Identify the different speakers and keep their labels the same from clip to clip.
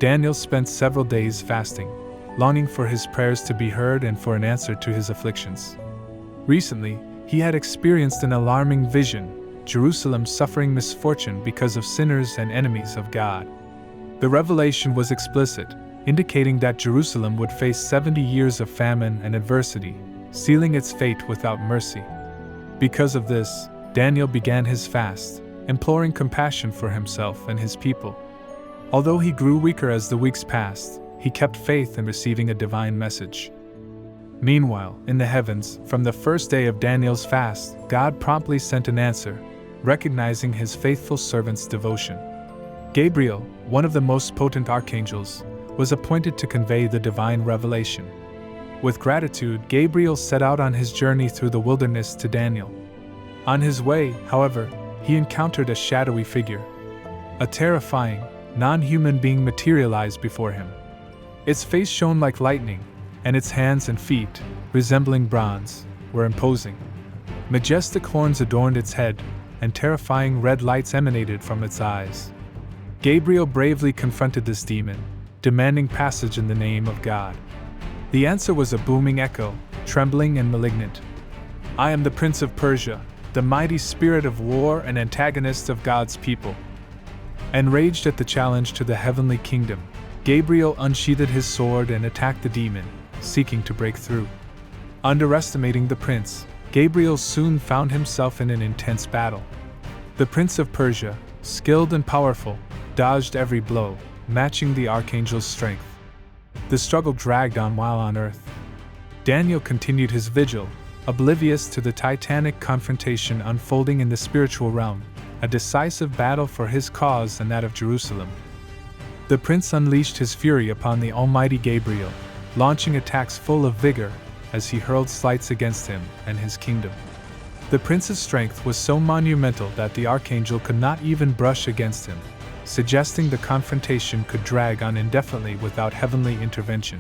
Speaker 1: Daniel spent several days fasting, longing for his prayers to be heard and for an answer to his afflictions. Recently, he had experienced an alarming vision: Jerusalem suffering misfortune because of sinners and enemies of God. The revelation was explicit, indicating that Jerusalem would face 70 years of famine and adversity, sealing its fate without mercy. Because of this, Daniel began his fast, imploring compassion for himself and his people. Although he grew weaker as the weeks passed, he kept faith in receiving a divine message. Meanwhile, in the heavens, from the first day of Daniel's fast, God promptly sent an answer, recognizing his faithful servant's devotion. Gabriel, one of the most potent archangels, was appointed to convey the divine revelation. With gratitude, Gabriel set out on his journey through the wilderness to Daniel. On his way, however, he encountered a shadowy figure. A terrifying, non-human being materialized before him. Its face shone like lightning, and its hands and feet, resembling bronze, were imposing. Majestic horns adorned its head, and terrifying red lights emanated from its eyes. Gabriel bravely confronted this demon, demanding passage in the name of God. The answer was a booming echo, trembling and malignant. "I am the Prince of Persia, the mighty spirit of war and antagonist of God's people." Enraged at the challenge to the heavenly kingdom, Gabriel unsheathed his sword and attacked the demon, seeking to break through. Underestimating the prince, Gabriel soon found himself in an intense battle. The Prince of Persia, skilled and powerful, dodged every blow, matching the archangel's strength. The struggle dragged on while on earth. Daniel continued his vigil, oblivious to the titanic confrontation unfolding in the spiritual realm, a decisive battle for his cause and that of Jerusalem. The prince unleashed his fury upon the almighty Gabriel, launching attacks full of vigor as he hurled slights against him and his kingdom. The prince's strength was so monumental that the archangel could not even brush against him, suggesting the confrontation could drag on indefinitely without heavenly intervention.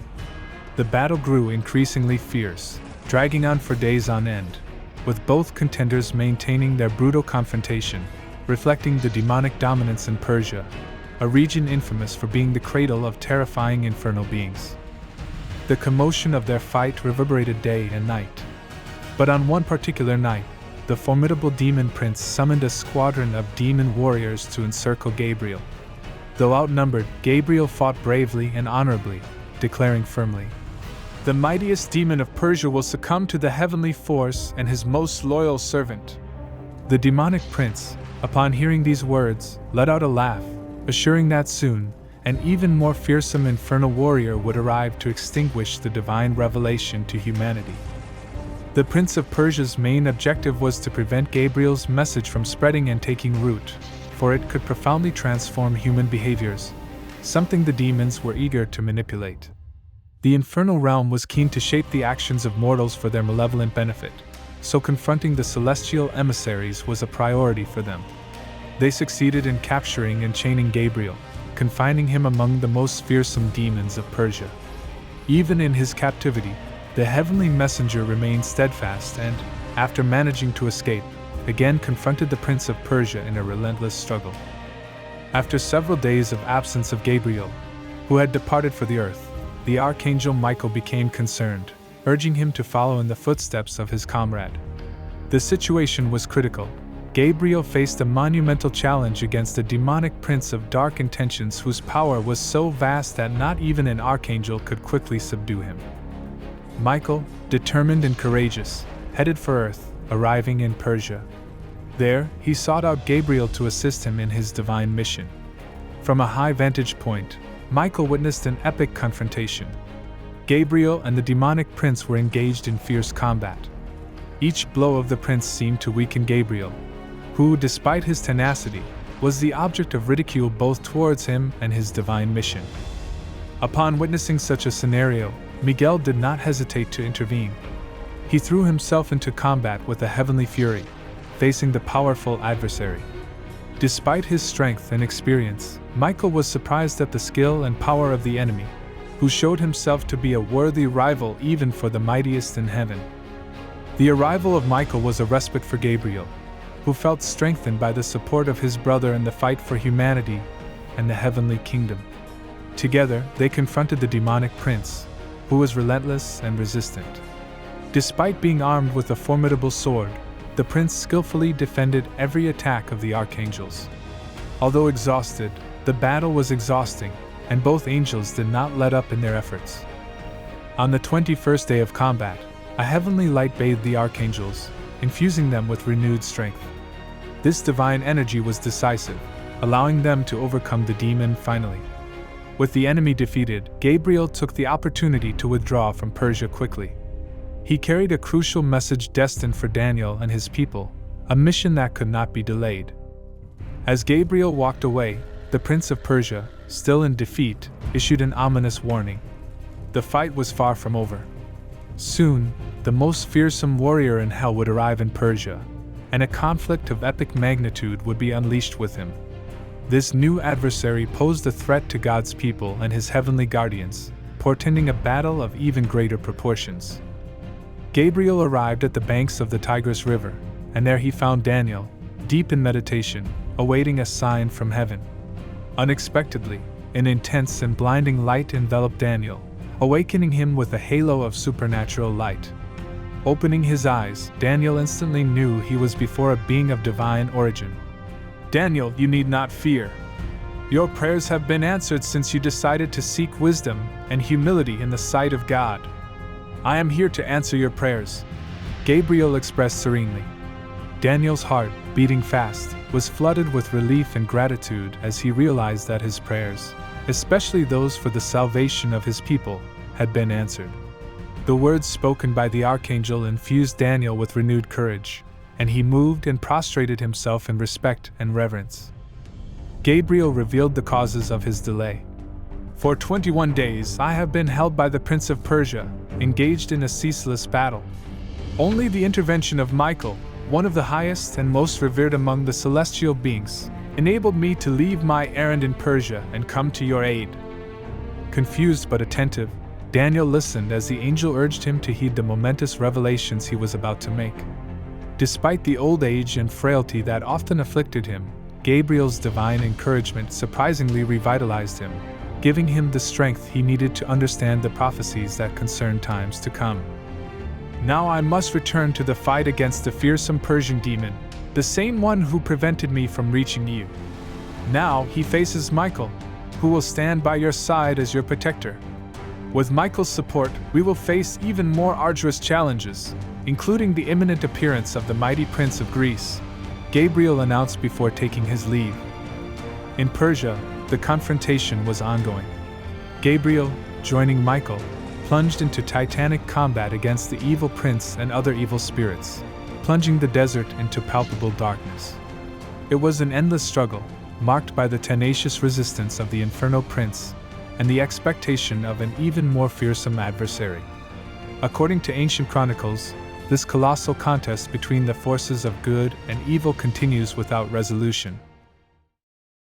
Speaker 1: The battle grew increasingly fierce, dragging on for days on end, with both contenders maintaining their brutal confrontation, reflecting the demonic dominance in Persia, a region infamous for being the cradle of terrifying infernal beings. The commotion of their fight reverberated day and night. But on one particular night, the formidable demon prince summoned a squadron of demon warriors to encircle Gabriel. Though outnumbered, Gabriel fought bravely and honorably, declaring firmly, "The mightiest demon of Persia will succumb to the heavenly force and his most loyal servant." The demonic prince, upon hearing these words, let out a laugh, assuring that soon, an even more fearsome infernal warrior would arrive to extinguish the divine revelation to humanity. The Prince of Persia's main objective was to prevent Gabriel's message from spreading and taking root, for it could profoundly transform human behaviors, something the demons were eager to manipulate. The infernal realm was keen to shape the actions of mortals for their malevolent benefit, so confronting the celestial emissaries was a priority for them. They succeeded in capturing and chaining Gabriel, confining him among the most fearsome demons of Persia. Even in his captivity, the heavenly messenger remained steadfast and, after managing to escape, again confronted the Prince of Persia in a relentless struggle. After several days of absence of Gabriel, who had departed for the earth, the Archangel Michael became concerned, urging him to follow in the footsteps of his comrade. The situation was critical. Gabriel faced a monumental challenge against a demonic prince of dark intentions whose power was so vast that not even an archangel could quickly subdue him. Michael, determined and courageous, headed for Earth, arriving in Persia. There, he sought out Gabriel to assist him in his divine mission. From a high vantage point, Michael witnessed an epic confrontation. Gabriel and the demonic prince were engaged in fierce combat. Each blow of the prince seemed to weaken Gabriel, who, despite his tenacity, was the object of ridicule both towards him and his divine mission. Upon witnessing such a scenario, Miguel did not hesitate to intervene. He threw himself into combat with a heavenly fury, facing the powerful adversary. Despite his strength and experience, Michael was surprised at the skill and power of the enemy, who showed himself to be a worthy rival even for the mightiest in heaven. The arrival of Michael was a respite for Gabriel, who felt strengthened by the support of his brother in the fight for humanity and the heavenly kingdom. Together, they confronted the demonic prince, who was relentless and resistant. Despite being armed with a formidable sword, the prince skillfully defended every attack of the archangels. Although exhausted, the battle was exhausting, and both angels did not let up in their efforts. On the 21st day of combat, a heavenly light bathed the archangels, infusing them with renewed strength. This divine energy was decisive, allowing them to overcome the demon finally. With the enemy defeated, Gabriel took the opportunity to withdraw from Persia quickly. He carried a crucial message destined for Daniel and his people, a mission that could not be delayed. As Gabriel walked away, the Prince of Persia, still in defeat, issued an ominous warning. The fight was far from over. Soon, the most fearsome warrior in hell would arrive in Persia, and a conflict of epic magnitude would be unleashed with him. This new adversary posed a threat to God's people and his heavenly guardians, portending a battle of even greater proportions. Gabriel arrived at the banks of the Tigris River, and there he found Daniel, deep in meditation, awaiting a sign from heaven. Unexpectedly, an intense and blinding light enveloped Daniel, awakening him with a halo of supernatural light. Opening his eyes, Daniel instantly knew he was before a being of divine origin. "Daniel, you need not fear. Your prayers have been answered since you decided to seek wisdom and humility in the sight of God. I am here to answer your prayers," Gabriel expressed serenely. Daniel's heart, beating fast, was flooded with relief and gratitude as he realized that his prayers, especially those for the salvation of his people, had been answered. The words spoken by the archangel infused Daniel with renewed courage, and he moved and prostrated himself in respect and reverence. Gabriel revealed the causes of his delay. "For 21 days I have been held by the Prince of Persia, engaged in a ceaseless battle. Only the intervention of Michael, one of the highest and most revered among the celestial beings, enabled me to leave my errand in Persia and come to your aid." Confused but attentive, Daniel listened as the angel urged him to heed the momentous revelations he was about to make. Despite the old age and frailty that often afflicted him, Gabriel's divine encouragement surprisingly revitalized him, giving him the strength he needed to understand the prophecies that concerned times to come. "Now I must return to the fight against the fearsome Persian demon, the same one who prevented me from reaching you. Now he faces Michael, who will stand by your side as your protector. With Michael's support, we will face even more arduous challenges, including the imminent appearance of the mighty Prince of Greece," Gabriel announced before taking his leave. In Persia, the confrontation was ongoing. Gabriel, joining Michael, plunged into titanic combat against the evil prince and other evil spirits, plunging the desert into palpable darkness. It was an endless struggle, marked by the tenacious resistance of the Inferno Prince and the expectation of an even more fearsome adversary. According to ancient chronicles, this colossal contest between the forces of good and evil continues without resolution.